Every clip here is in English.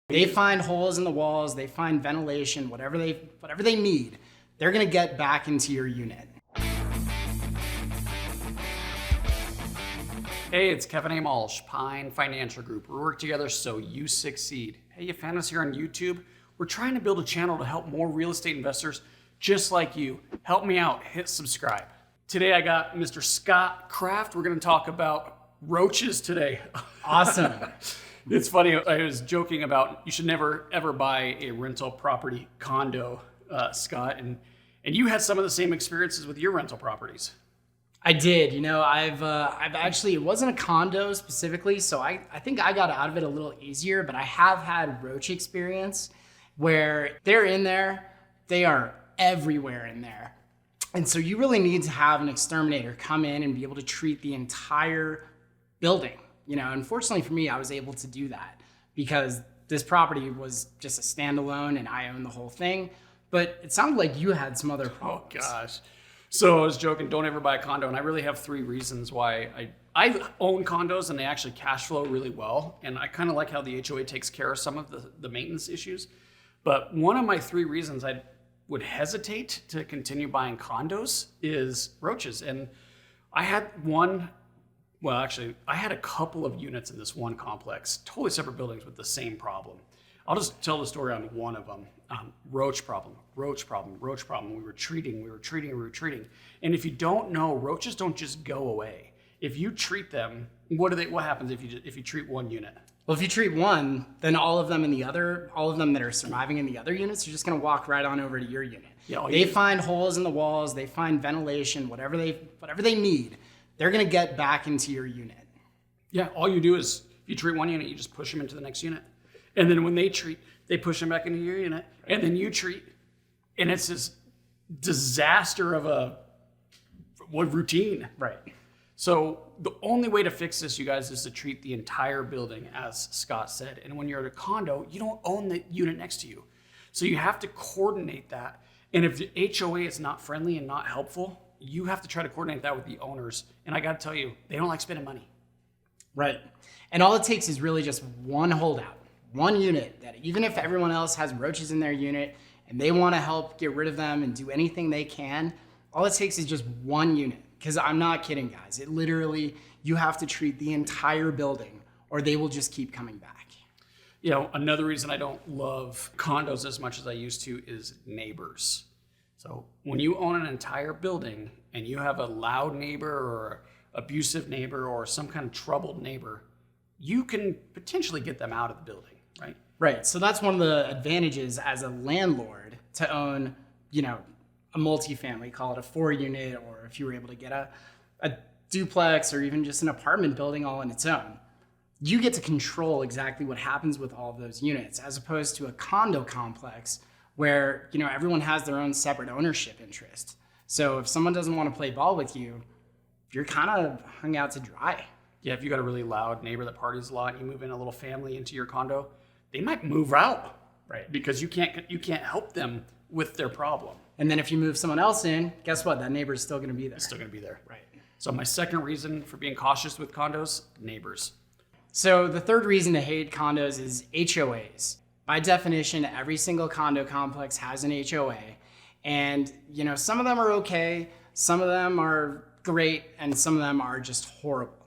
They find holes in the walls, they find ventilation, whatever they need, they're gonna get back into your unit. Hey, it's Kevin A. Malsh, Pine Financial Group. We work together so you succeed. Hey, you found us here on YouTube. We're trying to build a channel to help more real estate investors just like you. Help me out, hit subscribe. Today I got Mr. Scott Kraft. We're gonna talk about roaches today. Awesome. It's funny, I was joking about you should never ever buy a rental property condo, Scott, and you had some of the same experiences with your rental properties. I did. I've actually, it wasn't a condo specifically, so I think I got out of it a little easier, but I have had roach experience where they're in there, they are everywhere in there. And so you really need to have an exterminator come in and be able to treat the entire building. Unfortunately for me, I was able to do that because this property was just a standalone and I own the whole thing. But it sounded like you had some other problems. Oh gosh. So I was joking, don't ever buy a condo. And I really have three reasons why I own condos and they actually cash flow really well. And I kind of like how the HOA takes care of some of the maintenance issues. But one of my three reasons I would hesitate to continue buying condos is roaches. And I had I had a couple of units in this one complex, totally separate buildings with the same problem. I'll just tell the story on one of them. Roach problem. We were treating. And if you don't know, roaches don't just go away. If you treat them, what happens if you treat one unit? Well, if you treat one, then all of them that are surviving in the other units, you're just gonna walk right on over to your unit. Yeah, they find holes in the walls, they find ventilation, whatever they need, they're gonna get back into your unit. Yeah, all you do is, if you treat one unit, you just push them into the next unit. And then when they treat, they push them back into your unit, and then you treat. And it's this disaster of a routine. Right. So the only way to fix this, you guys, is to treat the entire building, as Scott said. And when you're at a condo, you don't own the unit next to you. So you have to coordinate that. And if the HOA is not friendly and not helpful, you have to try to coordinate that with the owners. And I got to tell you, they don't like spending money. Right. And all it takes is really just one holdout, one unit that even if everyone else has roaches in their unit and they want to help get rid of them and do anything they can, all it takes is just one unit. Because I'm not kidding, guys. It literally, you have to treat the entire building or they will just keep coming back. Another reason I don't love condos as much as I used to is neighbors. So when you own an entire building and you have a loud neighbor or abusive neighbor or some kind of troubled neighbor, you can potentially get them out of the building, right? Right. So that's one of the advantages as a landlord to own, a multifamily, call it a 4-unit, or if you were able to get a duplex or even just an apartment building all on its own. You get to control exactly what happens with all of those units, as opposed to a condo complex where, everyone has their own separate ownership interest. So if someone doesn't want to play ball with you, you're kind of hung out to dry. Yeah, if you got a really loud neighbor that parties a lot and you move in a little family into your condo, they might move out, right? Because you can't help them with their problem. And then if you move someone else in, guess what? That neighbor is still going to be there. It's still going to be there. Right. So my second reason for being cautious with condos, neighbors. So the third reason to hate condos is HOAs. By definition, every single condo complex has an HOA. And, some of them are okay, some of them are great, and some of them are just horrible.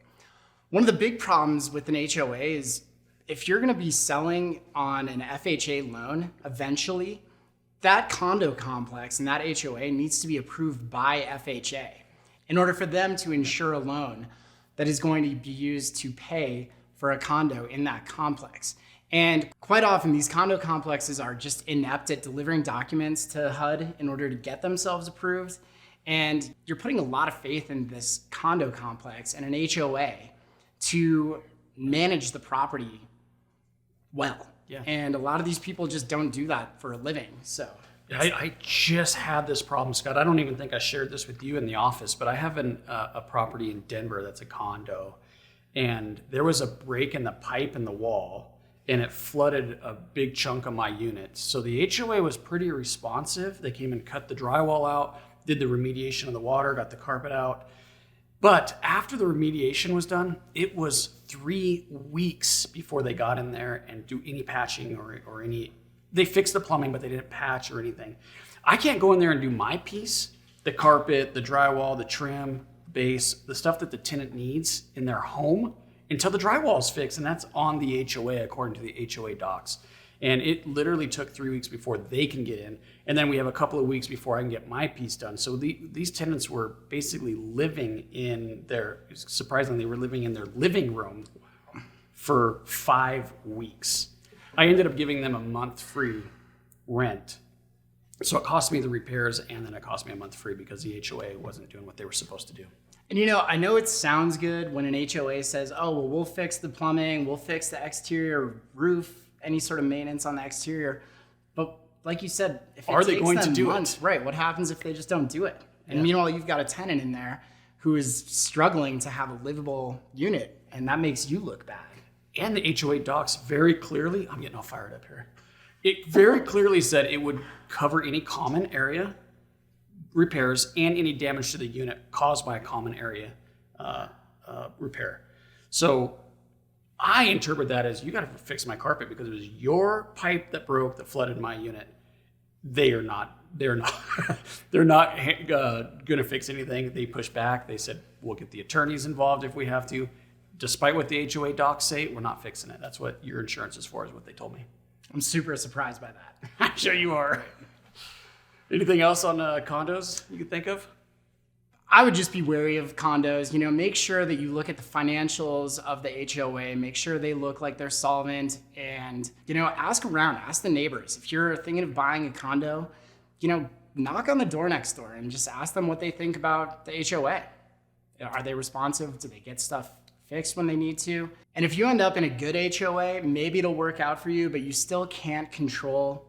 One of the big problems with an HOA is if you're going to be selling on an FHA loan eventually, that condo complex and that HOA needs to be approved by FHA in order for them to insure a loan that is going to be used to pay for a condo in that complex. And quite often these condo complexes are just inept at delivering documents to HUD in order to get themselves approved. And you're putting a lot of faith in this condo complex and an HOA to manage the property well. Yeah. And a lot of these people just don't do that for a living. So I just had this problem, Scott. I don't even think I shared this with you in the office, but I have a property in Denver that's a condo, and there was a break in the pipe in the wall, and it flooded a big chunk of my unit. So the HOA was pretty responsive. They came and cut the drywall out, did the remediation of the water, got the carpet out. But after the remediation was done, it was 3 weeks before they got in there and do any patching or any, they fixed the plumbing, but they didn't patch or anything. I can't go in there and do my piece, the carpet, the drywall, the trim, base, the stuff that the tenant needs in their home until the drywall is fixed. And that's on the HOA according to the HOA docs. And it literally took 3 weeks before they can get in. And then we have a couple of weeks before I can get my piece done. So these tenants were basically living in surprisingly, they were living in their living room for 5 weeks. I ended up giving them a month free rent. So it cost me the repairs and then it cost me a month free because the HOA wasn't doing what they were supposed to do. And I know it sounds good when an HOA says, oh, well, we'll fix the plumbing, we'll fix the exterior roof, any sort of maintenance on the exterior. But like you said, if are they going to do it? Right, what happens if they just don't do it? And meanwhile, you've got a tenant in there who is struggling to have a livable unit, and that makes you look bad. And the HOA docs very clearly, I'm getting all fired up here. It very clearly said it would cover any common area repairs and any damage to the unit caused by a common area repair. So I interpret that as you got to fix my carpet because it was your pipe that broke that flooded my unit. They're not going to fix anything. They pushed back. They said, we'll get the attorneys involved if we have to. Despite what the HOA docs say, we're not fixing it. That's what your insurance is for, is what they told me. I'm super surprised by that. I'm sure you are. Anything else on condos you could think of? I would just be wary of condos. Make sure that you look at the financials of the HOA, make sure they look like they're solvent, and, ask around, ask the neighbors. If you're thinking of buying a condo, knock on the door next door and just ask them what they think about the HOA. Are they responsive? Do they get stuff fixed when they need to? And if you end up in a good HOA, maybe it'll work out for you, but you still can't control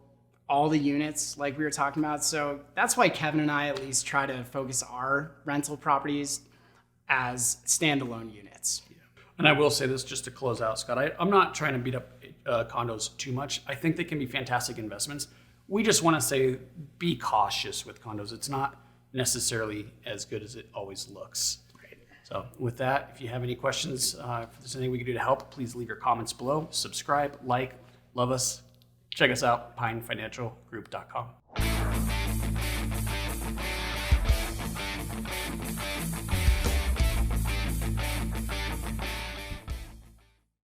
all the units like we were talking about. So that's why Kevin and I at least try to focus our rental properties as standalone units. Yeah. And I will say this just to close out, Scott, I'm not trying to beat up condos too much. I think they can be fantastic investments. We just want to say, be cautious with condos. It's not necessarily as good as it always looks. Right. So with that, if you have any questions, if there's anything we can do to help, please leave your comments below. Subscribe, like, love us. Check us out, pinefinancialgroup.com.